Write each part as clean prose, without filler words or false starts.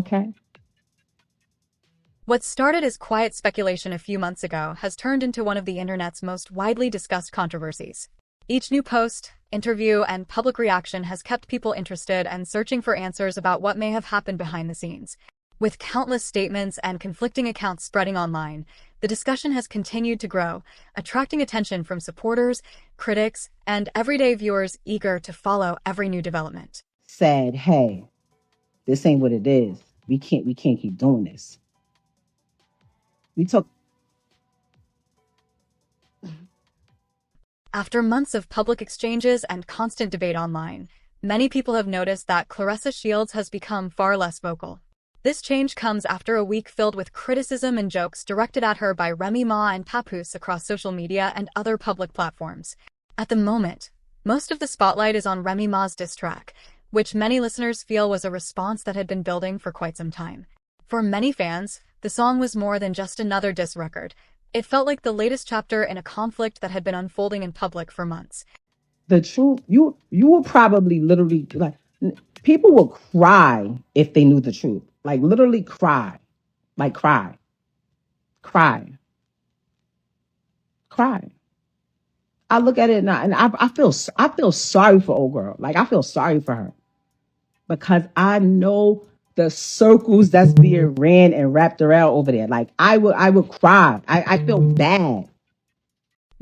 Okay. What started as quiet speculation a few months ago has turned into one of the internet's most widely discussed controversies. Each new post, interview, and public reaction has kept people interested and searching for answers about what may have happened behind the scenes. With countless statements and conflicting accounts spreading online, the discussion has continued to grow, attracting attention from supporters, critics, and everyday viewers eager to follow every new development. Said, hey, this ain't what it is. We can't keep doing this. We took After months of public exchanges and constant debate online, many people have noticed that Claressa Shields has become far less vocal. This change comes after a week filled with criticism and jokes directed at her by Remy Ma and Papoose across social media and other public platforms. At the moment, most of the spotlight is on Remy Ma's diss track, which many listeners feel was a response that had been building for quite some time. For many fans, the song was more than just another diss record. It felt like the latest chapter in a conflict that had been unfolding in public for months. the truth. You will probably literally like people will cry if they knew the truth. Like literally cry. Like cry. Cry. Cry. I look at it now and I feel sorry for old girl. Like I feel sorry for her because I know the circles that's being ran and wrapped around over there. Like I would cry. I feel bad.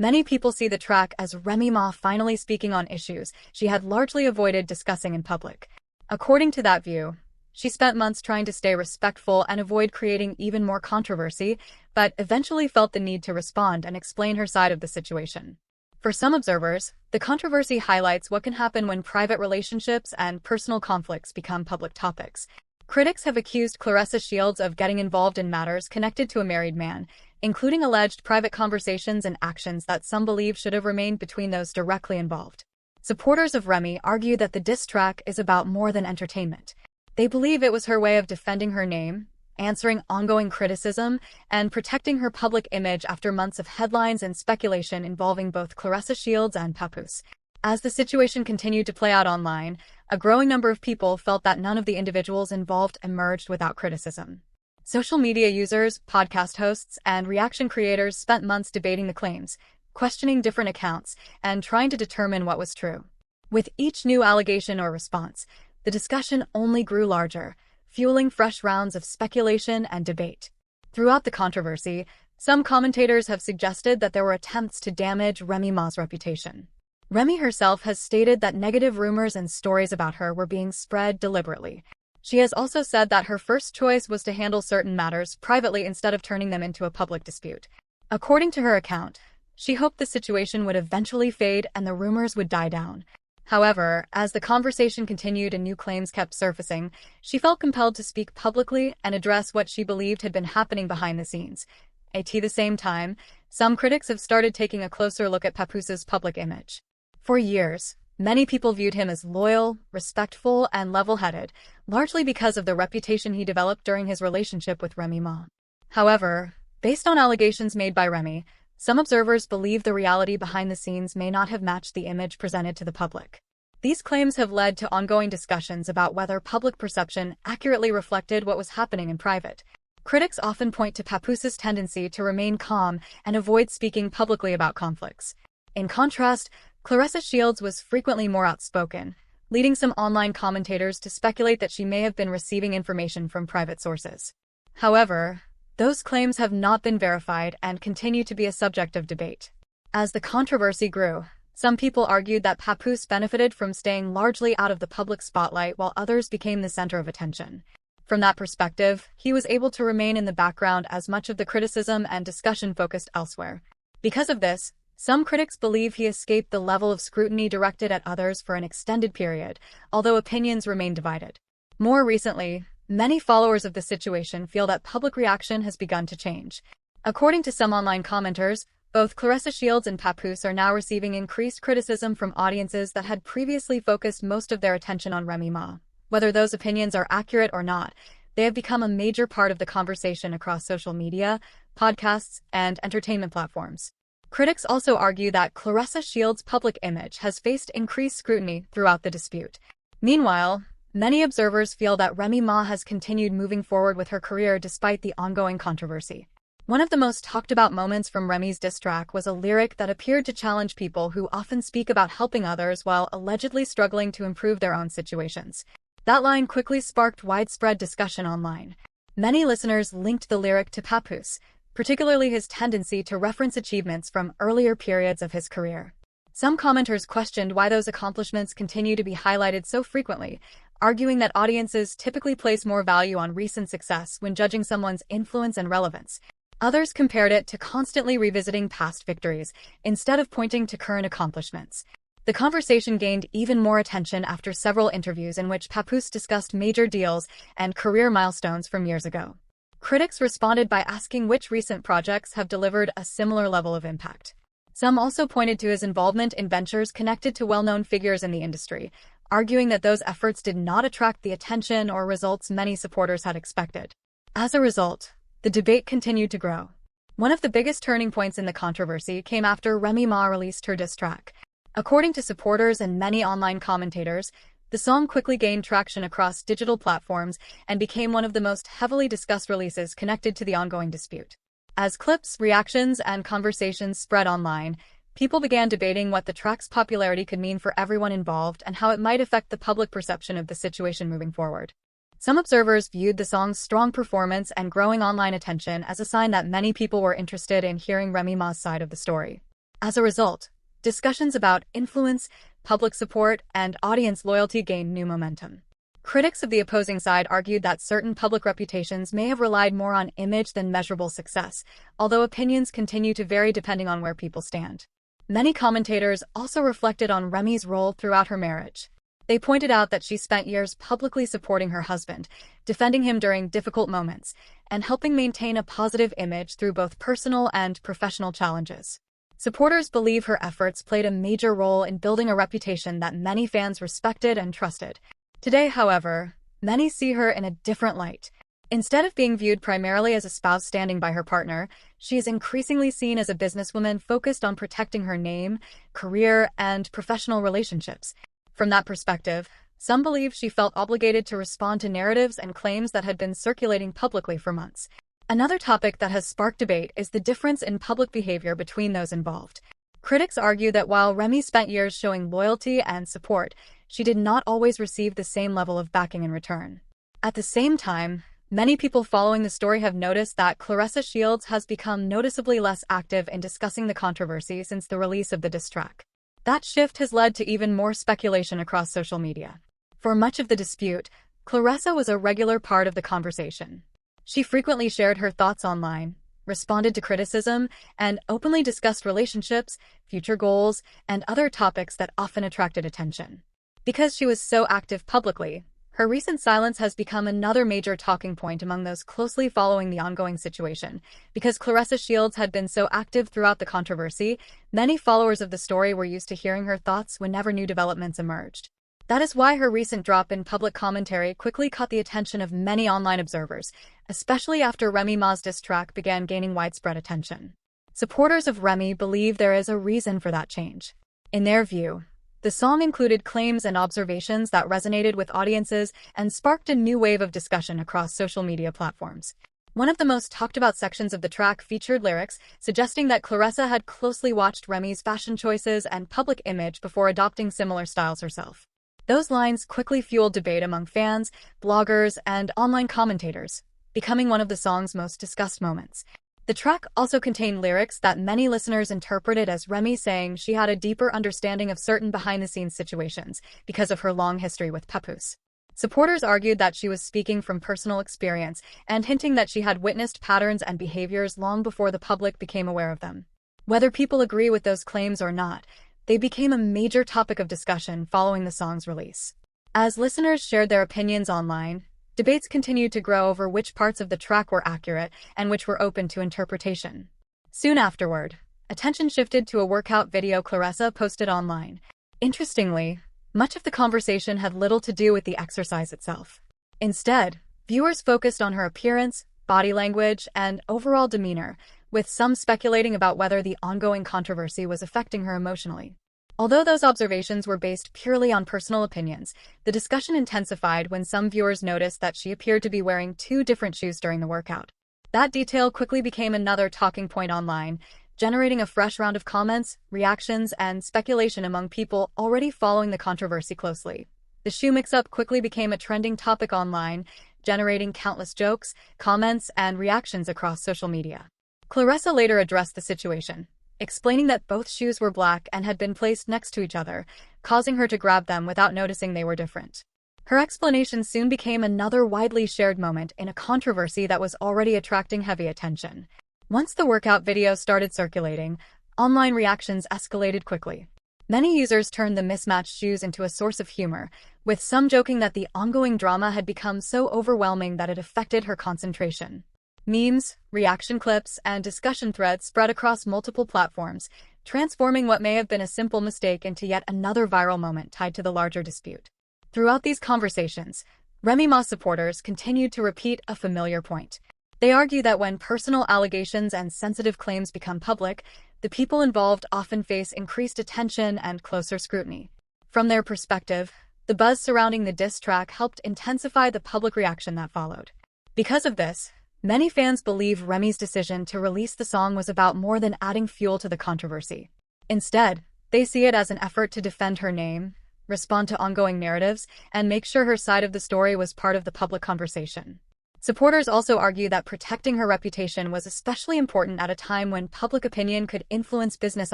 Many people see the track as Remy Ma finally speaking on issues she had largely avoided discussing in public. According to that view, she spent months trying to stay respectful and avoid creating even more controversy, but eventually felt the need to respond and explain her side of the situation. For some observers, the controversy highlights what can happen when private relationships and personal conflicts become public topics. Critics have accused Claressa Shields of getting involved in matters connected to a married man, including alleged private conversations and actions that some believe should have remained between those directly involved. Supporters of Remy argue that the diss track is about more than entertainment. They believe it was her way of defending her name, answering ongoing criticism, and protecting her public image after months of headlines and speculation involving both Claressa Shields and Papoose. As the situation continued to play out online, a growing number of people felt that none of the individuals involved emerged without criticism. Social media users, podcast hosts, and reaction creators spent months debating the claims, questioning different accounts, and trying to determine what was true. With each new allegation or response, the discussion only grew larger, fueling fresh rounds of speculation and debate. Throughout the controversy, some commentators have suggested that there were attempts to damage Remy Ma's reputation. Remy herself has stated that negative rumors and stories about her were being spread deliberately. She has also said that her first choice was to handle certain matters privately instead of turning them into a public dispute. According to her account, she hoped the situation would eventually fade and the rumors would die down. However, as the conversation continued and new claims kept surfacing, she felt compelled to speak publicly and address what she believed had been happening behind the scenes. At the same time, some critics have started taking a closer look at Papoose's public image. For years, many people viewed him as loyal, respectful, and level-headed, largely because of the reputation he developed during his relationship with Remy Ma. However, based on allegations made by Remy, some observers believe the reality behind the scenes may not have matched the image presented to the public. These claims have led to ongoing discussions about whether public perception accurately reflected what was happening in private. Critics often point to Papoose's tendency to remain calm and avoid speaking publicly about conflicts. In contrast, Claressa Shields was frequently more outspoken, leading some online commentators to speculate that she may have been receiving information from private sources. However, those claims have not been verified and continue to be a subject of debate. As the controversy grew, some people argued that Papoose benefited from staying largely out of the public spotlight while others became the center of attention. From that perspective, he was able to remain in the background as much of the criticism and discussion focused elsewhere. Because of this, some critics believe he escaped the level of scrutiny directed at others for an extended period, although opinions remain divided. More recently, many followers of the situation feel that public reaction has begun to change. According to some online commenters, both Claressa Shields and Papoose are now receiving increased criticism from audiences that had previously focused most of their attention on Remy Ma. Whether those opinions are accurate or not, they have become a major part of the conversation across social media, podcasts, and entertainment platforms. Critics also argue that Claressa Shields' public image has faced increased scrutiny throughout the dispute. Meanwhile, Many observers feel that Remy Ma has continued moving forward with her career despite the ongoing controversy. One of the most talked about moments from Remy's diss track was a lyric that appeared to challenge people who often speak about helping others while allegedly struggling to improve their own situations. That line quickly sparked widespread discussion online. Many listeners linked the lyric to Papoose, particularly his tendency to reference achievements from earlier periods of his career. Some commenters questioned why those accomplishments continue to be highlighted so frequently, arguing that audiences typically place more value on recent success when judging someone's influence and relevance. Others compared it to constantly revisiting past victories, instead of pointing to current accomplishments. The conversation gained even more attention after several interviews in which Papoose discussed major deals and career milestones from years ago. Critics responded by asking which recent projects have delivered a similar level of impact. Some also pointed to his involvement in ventures connected to well-known figures in the industry, arguing that those efforts did not attract the attention or results many supporters had expected. As a result, the debate continued to grow. One of the biggest turning points in the controversy came after Remy Ma released her diss track. According to supporters and many online commentators, the song quickly gained traction across digital platforms and became one of the most heavily discussed releases connected to the ongoing dispute. As clips, reactions, and conversations spread online, people began debating what the track's popularity could mean for everyone involved and how it might affect the public perception of the situation moving forward. Some observers viewed the song's strong performance and growing online attention as a sign that many people were interested in hearing Remy Ma's side of the story. As a result, discussions about influence, public support, and audience loyalty gained new momentum. Critics of the opposing side argued that certain public reputations may have relied more on image than measurable success, although opinions continue to vary depending on where people stand. Many commentators also reflected on Remy's role throughout her marriage. They pointed out that she spent years publicly supporting her husband, defending him during difficult moments, and helping maintain a positive image through both personal and professional challenges. Supporters believe her efforts played a major role in building a reputation that many fans respected and trusted. Today, however, many see her in a different light. Instead of being viewed primarily as a spouse standing by her partner, she is increasingly seen as a businesswoman focused on protecting her name, career, and professional relationships. From that perspective, some believe she felt obligated to respond to narratives and claims that had been circulating publicly for months. Another topic that has sparked debate is the difference in public behavior between those involved. Critics argue that while Remy spent years showing loyalty and support, she did not always receive the same level of backing in return. At the same time, many people following the story have noticed that Claressa Shields has become noticeably less active in discussing the controversy since the release of the diss track. That shift has led to even more speculation across social media. For much of the dispute, Claressa was a regular part of the conversation. She frequently shared her thoughts online, responded to criticism, and openly discussed relationships, future goals, and other topics that often attracted attention. Because she was so active publicly, her recent silence has become another major talking point among those closely following the ongoing situation. Because Claressa Shields had been so active throughout the controversy, many followers of the story were used to hearing her thoughts whenever new developments emerged. That is why her recent drop in public commentary quickly caught the attention of many online observers, especially after Remy Ma's diss track began gaining widespread attention. Supporters of Remy believe there is a reason for that change. In their view, the song included claims and observations that resonated with audiences and sparked a new wave of discussion across social media platforms. One of the most talked about sections of the track featured lyrics suggesting that Claressa had closely watched Remy's fashion choices and public image before adopting similar styles herself. Those lines quickly fueled debate among fans, bloggers, and online commentators, becoming one of the song's most discussed moments. The track also contained lyrics that many listeners interpreted as Remy saying she had a deeper understanding of certain behind-the-scenes situations because of her long history with Papoose. Supporters argued that she was speaking from personal experience and hinting that she had witnessed patterns and behaviors long before the public became aware of them. Whether people agree with those claims or not, they became a major topic of discussion following the song's release. As listeners shared their opinions online, debates continued to grow over which parts of the track were accurate and which were open to interpretation. Soon afterward, attention shifted to a workout video Claressa posted online. Interestingly, much of the conversation had little to do with the exercise itself. Instead, viewers focused on her appearance, body language, and overall demeanor, with some speculating about whether the ongoing controversy was affecting her emotionally. Although those observations were based purely on personal opinions, the discussion intensified when some viewers noticed that she appeared to be wearing two different shoes during the workout. That detail quickly became another talking point online, generating a fresh round of comments, reactions, and speculation among people already following the controversy closely. The shoe mix-up quickly became a trending topic online, generating countless jokes, comments, and reactions across social media. Claressa later addressed the situation, explaining that both shoes were black and had been placed next to each other, causing her to grab them without noticing they were different. Her explanation soon became another widely shared moment in a controversy that was already attracting heavy attention. Once the workout video started circulating, online reactions escalated quickly. Many users turned the mismatched shoes into a source of humor, with some joking that the ongoing drama had become so overwhelming that it affected her concentration. Memes, reaction clips, and discussion threads spread across multiple platforms, transforming what may have been a simple mistake into yet another viral moment tied to the larger dispute. Throughout these conversations, Remy Ma supporters continued to repeat a familiar point. They argue that when personal allegations and sensitive claims become public, the people involved often face increased attention and closer scrutiny. From their perspective, the buzz surrounding the diss track helped intensify the public reaction that followed. Because of this, many fans believe Remy's decision to release the song was about more than adding fuel to the controversy. Instead, they see it as an effort to defend her name, respond to ongoing narratives, and make sure her side of the story was part of the public conversation. Supporters also argue that protecting her reputation was especially important at a time when public opinion could influence business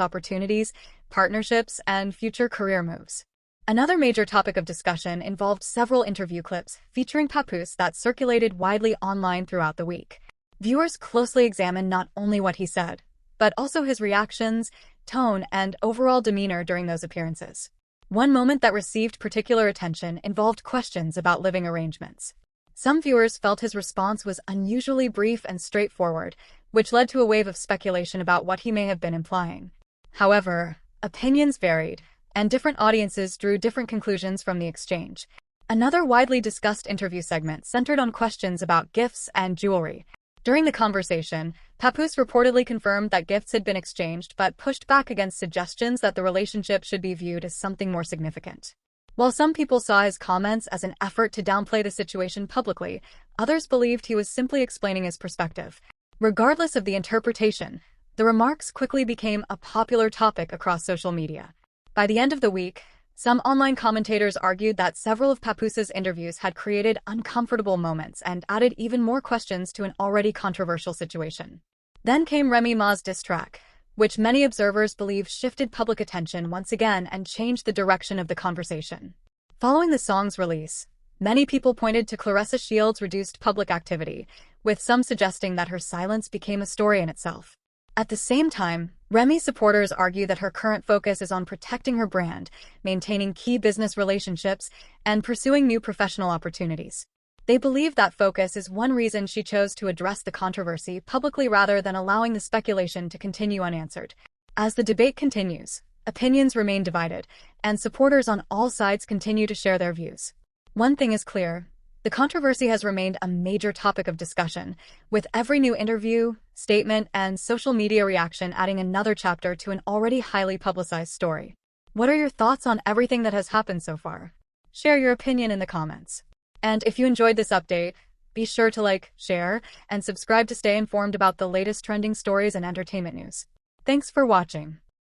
opportunities, partnerships, and future career moves. Another major topic of discussion involved several interview clips featuring Papoose that circulated widely online throughout the week. Viewers closely examined not only what he said, but also his reactions, tone, and overall demeanor during those appearances. One moment that received particular attention involved questions about living arrangements. Some viewers felt his response was unusually brief and straightforward, which led to a wave of speculation about what he may have been implying. However, opinions varied, and different audiences drew different conclusions from the exchange. Another widely discussed interview segment centered on questions about gifts and jewelry. During the conversation, Papoose reportedly confirmed that gifts had been exchanged but pushed back against suggestions that the relationship should be viewed as something more significant. While some people saw his comments as an effort to downplay the situation publicly, others believed he was simply explaining his perspective. Regardless of the interpretation, the remarks quickly became a popular topic across social media. By the end of the week, some online commentators argued that several of Papoose's interviews had created uncomfortable moments and added even more questions to an already controversial situation. Then came Remy Ma's diss track, which many observers believe shifted public attention once again and changed the direction of the conversation. Following the song's release, many people pointed to Claressa Shields' reduced public activity, with some suggesting that her silence became a story in itself. At the same time, Remy supporters argue that her current focus is on protecting her brand, maintaining key business relationships, and pursuing new professional opportunities. They believe that focus is one reason she chose to address the controversy publicly rather than allowing the speculation to continue unanswered. As the debate continues, opinions remain divided, and supporters on all sides continue to share their views. One thing is clear: the controversy has remained a major topic of discussion, with every new interview, statement, and social media reaction adding another chapter to an already highly publicized story. What are your thoughts on everything that has happened so far? Share your opinion in the comments. And if you enjoyed this update, be sure to like, share, and subscribe to stay informed about the latest trending stories and entertainment news. Thanks for watching.